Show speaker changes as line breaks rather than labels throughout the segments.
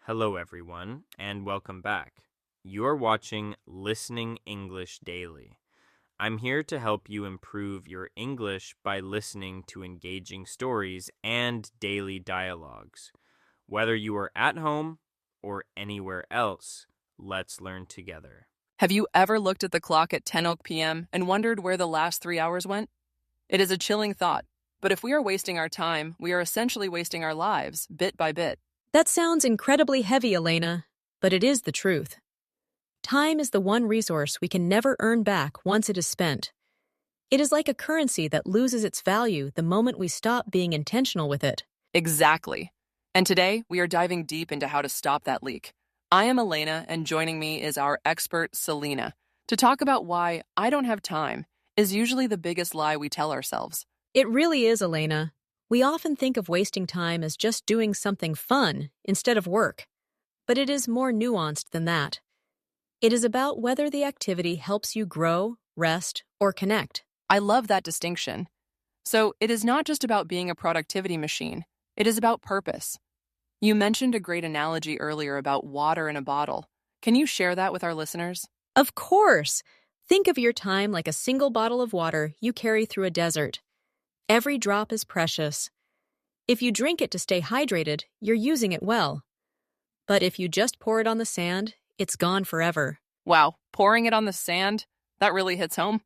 Hello, everyone, and welcome back. You're watching Listening English Daily. I'm here to help you improve your English by listening to engaging stories and daily dialogues. Whether you are at home or anywhere else, let's learn together.
Have you ever looked at the clock at 10 p.m. and wondered where the last 3 hours went? It is a chilling thought, but if we are wasting our time, we are essentially wasting our lives, bit by bit.
That sounds incredibly heavy, Elena, but it is the truth. Time is the one resource we can never earn back once it is spent. It is like a currency that loses its value the moment we stop being intentional with it.
Exactly. And today, we are diving deep into how to stop that leak. I am Elena, and joining me is our expert, Selena, to talk about why "I don't have time" is usually the biggest lie we tell ourselves.
It really is, Elena. We often think of wasting time as just doing something fun instead of work, but it is more nuanced than that. It is about whether the activity helps you grow, rest, or connect.
I love that distinction. So, it is not just about being a productivity machine, it is about purpose. You mentioned a great analogy earlier about water in a bottle. Can you share that with our listeners?
Of course! Think of your time like a single bottle of water you carry through a desert. Every drop is precious. If you drink it to stay hydrated, you're using it well. But if you just pour it on the sand, it's gone forever.
Wow, pouring it on the sand? That really hits home.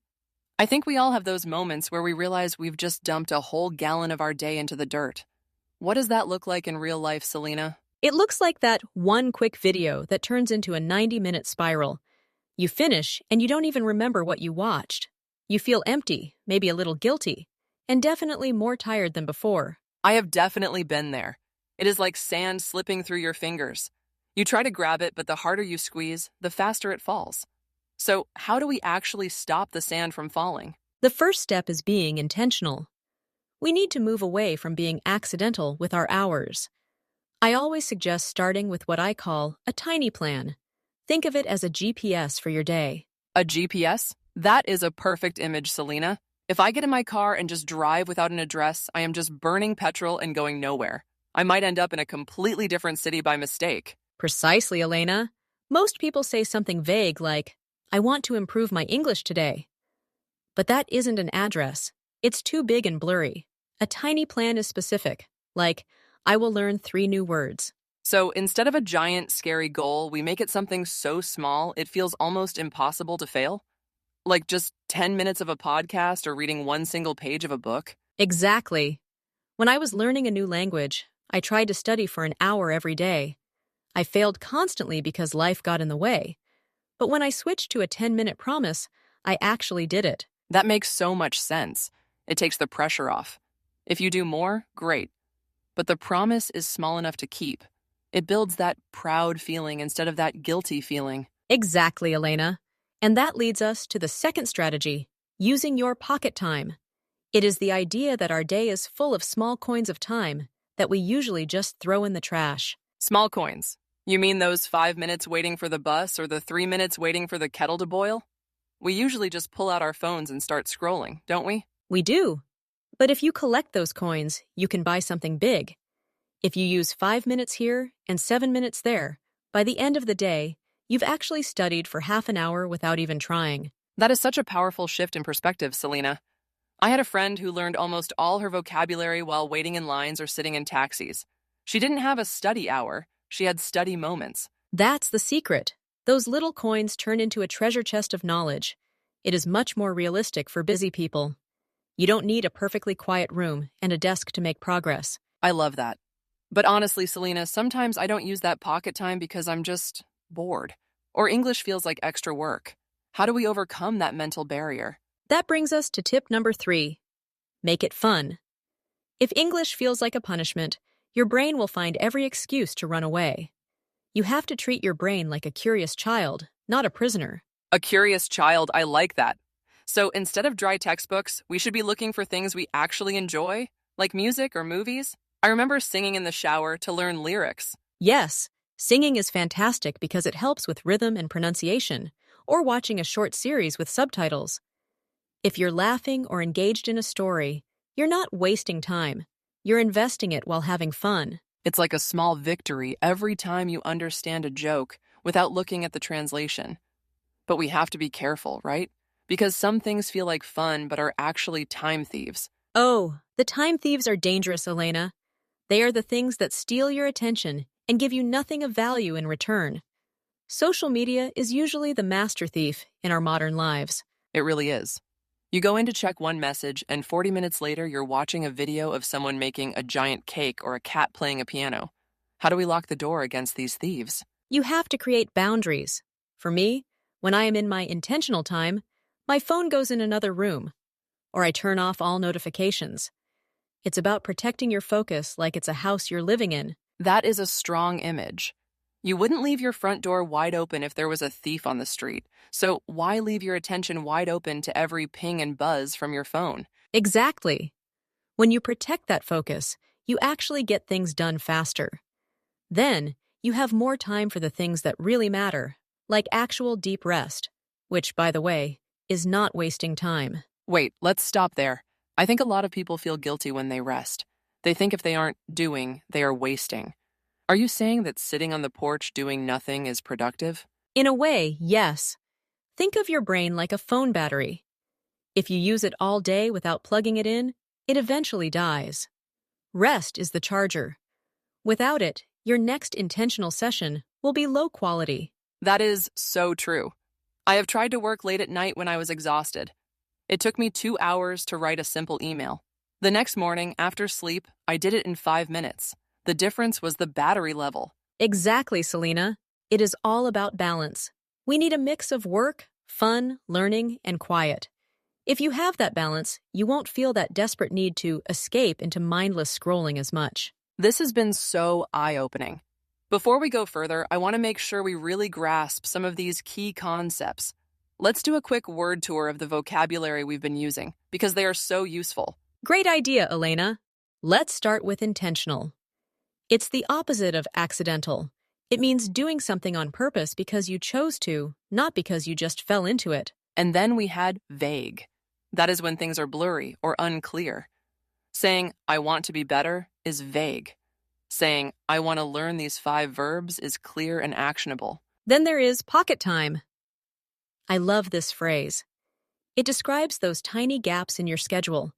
I think we all have those moments where we realize we've just dumped a whole gallon of our day into the dirt. What does that look like in real life, Selena?
It looks like that one quick video that turns into a 90-minute spiral. You finish, and you don't even remember what you watched. You feel empty, maybe a little guilty, and definitely more tired than before.
I have definitely been there. It is like sand slipping through your fingers. You try to grab it, but the harder you squeeze, the faster it falls. So, how do we actually stop the sand from falling?
The first step is being intentional. We need to move away from being accidental with our hours. I always suggest starting with what I call a tiny plan. Think of it as a GPS for your day.
A GPS? That is a perfect image, Selena. If I get in my car and just drive without an address, I am just burning petrol and going nowhere. I might end up in a completely different city by mistake.
Precisely, Elena. Most people say something vague like, "I want to improve my English today." But that isn't an address. It's too big and blurry. A tiny plan is specific, like, "I will learn 3 new words."
So instead of a giant, scary goal, we make it something so small it feels almost impossible to fail? Like just 10 minutes of a podcast or reading one single page of a book?
Exactly. When I was learning a new language, I tried to study for an hour every day. I failed constantly because life got in the way. But when I switched to a 10-minute promise, I actually did it.
That makes so much sense. It takes the pressure off. If you do more, great. But the promise is small enough to keep. It builds that proud feeling instead of that guilty feeling.
Exactly, Elena. And that leads us to the second strategy, using your pocket time. It is the idea that our day is full of small coins of time that we usually just throw in the trash.
Small coins. You mean those 5 minutes waiting for the bus or the 3 minutes waiting for the kettle to boil? We usually just pull out our phones and start scrolling, don't we?
We do. But if you collect those coins, you can buy something big. If you use 5 minutes here and 7 minutes there, by the end of the day, you've actually studied for half an hour without even trying.
That is such a powerful shift in perspective, Selena. I had a friend who learned almost all her vocabulary while waiting in lines or sitting in taxis. She didn't have a study hour, she had study moments.
That's the secret. Those little coins turn into a treasure chest of knowledge. It is much more realistic for busy people. You don't need a perfectly quiet room and a desk to make progress.
I love that. But honestly, Selena, sometimes I don't use that pocket time because I'm just bored. Or English feels like extra work. How do we overcome that mental barrier?
That brings us to tip number 3. Make it fun. If English feels like a punishment, your brain will find every excuse to run away. You have to treat your brain like a curious child, not a prisoner.
A curious child, I like that. So instead of dry textbooks, we should be looking for things we actually enjoy, like music or movies. I remember singing in the shower to learn lyrics.
Yes, singing is fantastic because it helps with rhythm and pronunciation, or watching a short series with subtitles. If you're laughing or engaged in a story, you're not wasting time. You're investing it while having fun.
It's like a small victory every time you understand a joke without looking at the translation. But we have to be careful, right? Because some things feel like fun but are actually time thieves.
Oh, the time thieves are dangerous, Elena. They are the things that steal your attention and give you nothing of value in return. Social media is usually the master thief in our modern lives.
It really is. You go in to check one message, and 40 minutes later, you're watching a video of someone making a giant cake or a cat playing a piano. How do we lock the door against these thieves?
You have to create boundaries. For me, when I am in my intentional time, my phone goes in another room, or I turn off all notifications. It's about protecting your focus like it's a house you're living in.
That is a strong image. You wouldn't leave your front door wide open if there was a thief on the street. So why leave your attention wide open to every ping and buzz from your phone?
Exactly. When you protect that focus, you actually get things done faster. Then, you have more time for the things that really matter, like actual deep rest, which, by the way, is not wasting time.
Wait, let's stop there. I think a lot of people feel guilty when they rest. They think if they aren't doing, they are wasting. Are you saying that sitting on the porch doing nothing is productive?
In a way, yes. Think of your brain like a phone battery. If you use it all day without plugging it in, it eventually dies. Rest is the charger. Without it, your next intentional session will be low quality.
That is so true. I have tried to work late at night when I was exhausted. It took me 2 hours to write a simple email. The next morning, after sleep, I did it in 5 minutes. The difference was the battery level.
Exactly, Selena. It is all about balance. We need a mix of work, fun, learning, and quiet. If you have that balance, you won't feel that desperate need to escape into mindless scrolling as much.
This has been so eye-opening. Before we go further, I want to make sure we really grasp some of these key concepts. Let's do a quick word tour of the vocabulary we've been using, because they are so useful.
Great idea, Elena. Let's start with intentional. It's the opposite of accidental. It means doing something on purpose because you chose to, not because you just fell into it.
And then we had vague. That is when things are blurry or unclear. Saying, I want to be better is vague. Saying, I want to learn these 5 verbs is clear and actionable.
Then there is pocket time. I love this phrase. It describes those tiny gaps in your schedule,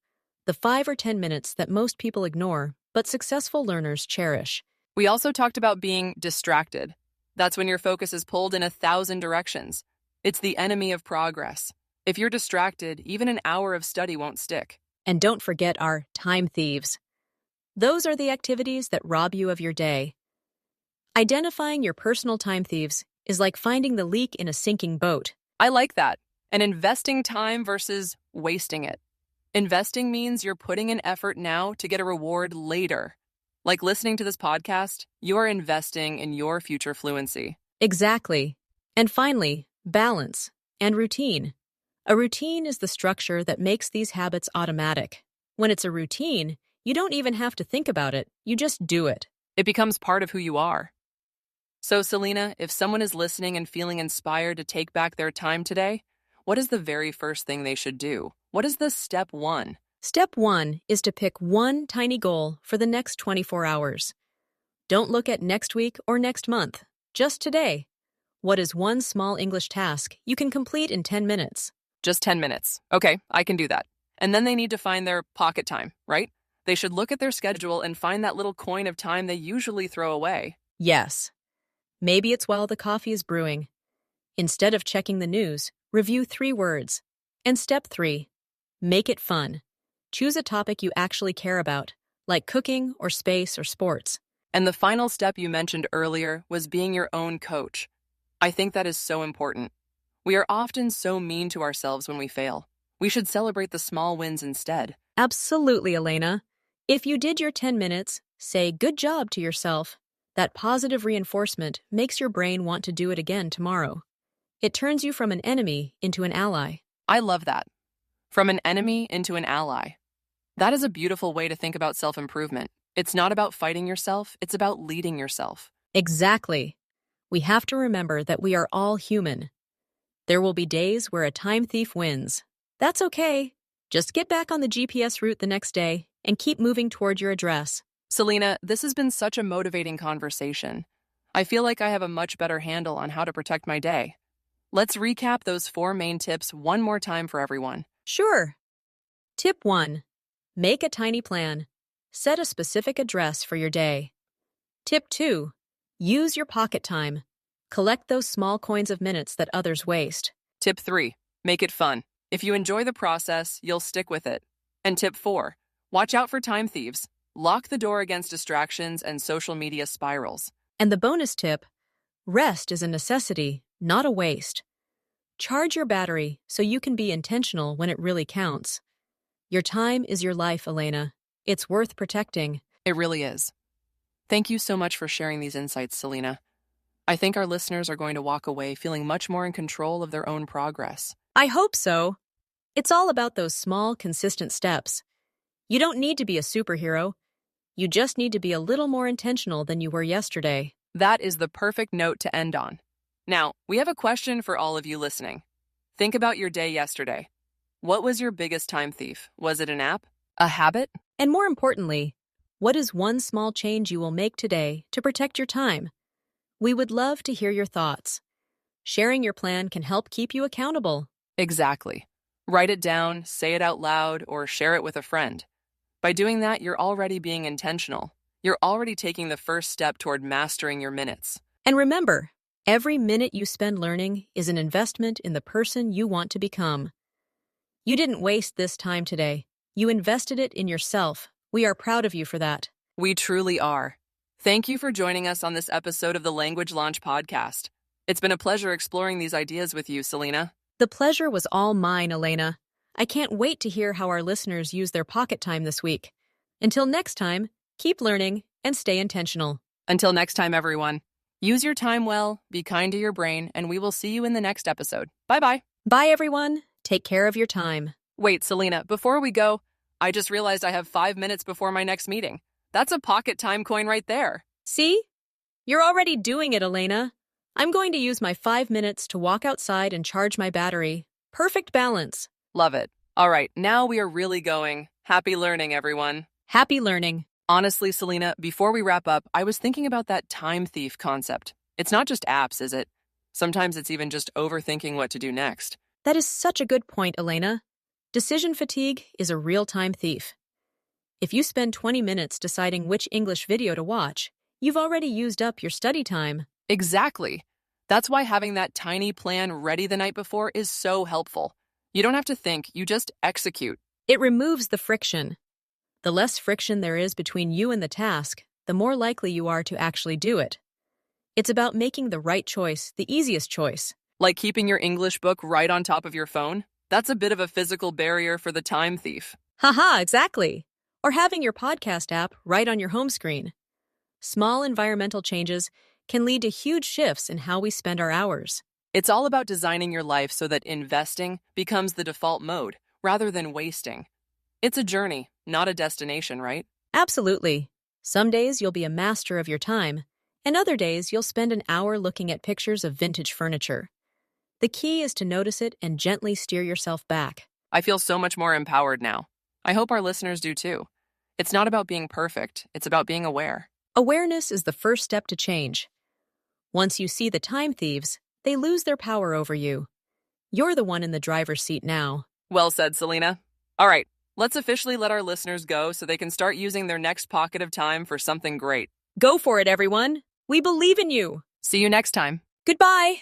the 5 or 10 minutes that most people ignore, but successful learners cherish.
We also talked about being distracted. That's when your focus is pulled in 1,000 directions. It's the enemy of progress. If you're distracted, even an hour of study won't stick.
And don't forget our time thieves. Those are the activities that rob you of your day. Identifying your personal time thieves is like finding the leak in a sinking boat.
I like that. And investing time versus wasting it. Investing means you're putting in effort now to get a reward later. Like listening to this podcast, you are investing in your future fluency.
Exactly. And finally, balance and routine. A routine is the structure that makes these habits automatic. When it's a routine, you don't even have to think about it, you just do it.
It becomes part of who you are. So, Selena, if someone is listening and feeling inspired to take back their time today, what is the very first thing they should do? What is the step 1?
Step 1 is to pick one tiny goal for the next 24 hours. Don't look at next week or next month, just today. What is one small English task you can complete in 10 minutes?
Just 10 minutes. Okay, I can do that. And then they need to find their pocket time, right? They should look at their schedule and find that little coin of time they usually throw away.
Yes. Maybe it's while the coffee is brewing. Instead of checking the news, review 3 words. And step 3, make it fun. Choose a topic you actually care about, like cooking or space or sports.
And the final step you mentioned earlier was being your own coach. I think that is so important. We are often so mean to ourselves when we fail. We should celebrate the small wins instead.
Absolutely, Elena. If you did your 10 minutes, say good job to yourself. That positive reinforcement makes your brain want to do it again tomorrow. It turns you from an enemy into an ally.
I love that. From an enemy into an ally. That is a beautiful way to think about self-improvement. It's not about fighting yourself, it's about leading yourself.
Exactly. We have to remember that we are all human. There will be days where a time thief wins. That's okay. Just get back on the GPS route the next day and keep moving toward your address.
Selena, this has been such a motivating conversation. I feel like I have a much better handle on how to protect my day. Let's recap those 4 main tips one more time for everyone.
Sure. Tip 1. Make a tiny plan. Set a specific address for your day. Tip 2. Use your pocket time. Collect those small coins of minutes that others waste.
Tip 3. Make it fun. If you enjoy the process, you'll stick with it. And tip 4. Watch out for time thieves. Lock the door against distractions and social media spirals.
And the bonus tip: rest is a necessity, not a waste. Charge your battery so you can be intentional when it really counts. Your time is your life, Elena. It's worth protecting.
It really is. Thank you so much for sharing these insights, Selena. I think our listeners are going to walk away feeling much more in control of their own progress.
I hope so. It's all about those small, consistent steps. You don't need to be a superhero. You just need to be a little more intentional than you were yesterday.
That is the perfect note to end on. Now, we have a question for all of you listening. Think about your day yesterday. What was your biggest time thief? Was it an app? A habit?
And more importantly, what is one small change you will make today to protect your time? We would love to hear your thoughts. Sharing your plan can help keep you accountable.
Exactly. Write it down, say it out loud, or share it with a friend. By doing that, you're already being intentional. You're already taking the first step toward mastering your minutes.
And remember, every minute you spend learning is an investment in the person you want to become. You didn't waste this time today. You invested it in yourself. We are proud of you for that.
We truly are. Thank you for joining us on this episode of the Language Launch podcast. It's been a pleasure exploring these ideas with you, Selena.
The pleasure was all mine, Elena. I can't wait to hear how our listeners use their pocket time this week. Until next time, keep learning and stay intentional.
Until next time, everyone, use your time well, be kind to your brain, and we will see you in the next episode. Bye-bye.
Bye, everyone. Take care of your time.
Wait, Selena, before we go, I just realized I have 5 minutes before my next meeting. That's a pocket time coin right there.
See? You're already doing it, Elena. I'm going to use my 5 minutes to walk outside and charge my battery. Perfect balance.
Love it. All right, now we are really going. Happy learning, everyone.
Happy learning.
Honestly, Selena, before we wrap up, I was thinking about that time thief concept. It's not just apps, is it? Sometimes it's even just overthinking what to do next.
That is such a good point, Elena. Decision fatigue is a real-time thief. If you spend 20 minutes deciding which English video to watch, you've already used up your study time.
Exactly. That's why having that tiny plan ready the night before is so helpful. You don't have to think, you just execute.
It removes the friction. The less friction there is between you and the task, the more likely you are to actually do it. It's about making the right choice, the easiest choice.
Like keeping your English book right on top of your phone? That's a bit of a physical barrier for the time thief.
Haha, exactly. Or having your podcast app right on your home screen. Small environmental changes can lead to huge shifts in how we spend our hours.
It's all about designing your life so that investing becomes the default mode, rather than wasting. It's a journey, not a destination, right?
Absolutely. Some days you'll be a master of your time, and other days you'll spend an hour looking at pictures of vintage furniture. The key is to notice it and gently steer yourself back.
I feel so much more empowered now. I hope our listeners do too. It's not about being perfect, it's about being aware.
Awareness is the first step to change. Once you see the time thieves, they lose their power over you. You're the one in the driver's seat now.
Well said, Selena. All right, let's officially let our listeners go so they can start using their next pocket of time for something great.
Go for it, everyone. We believe in you.
See you next time.
Goodbye.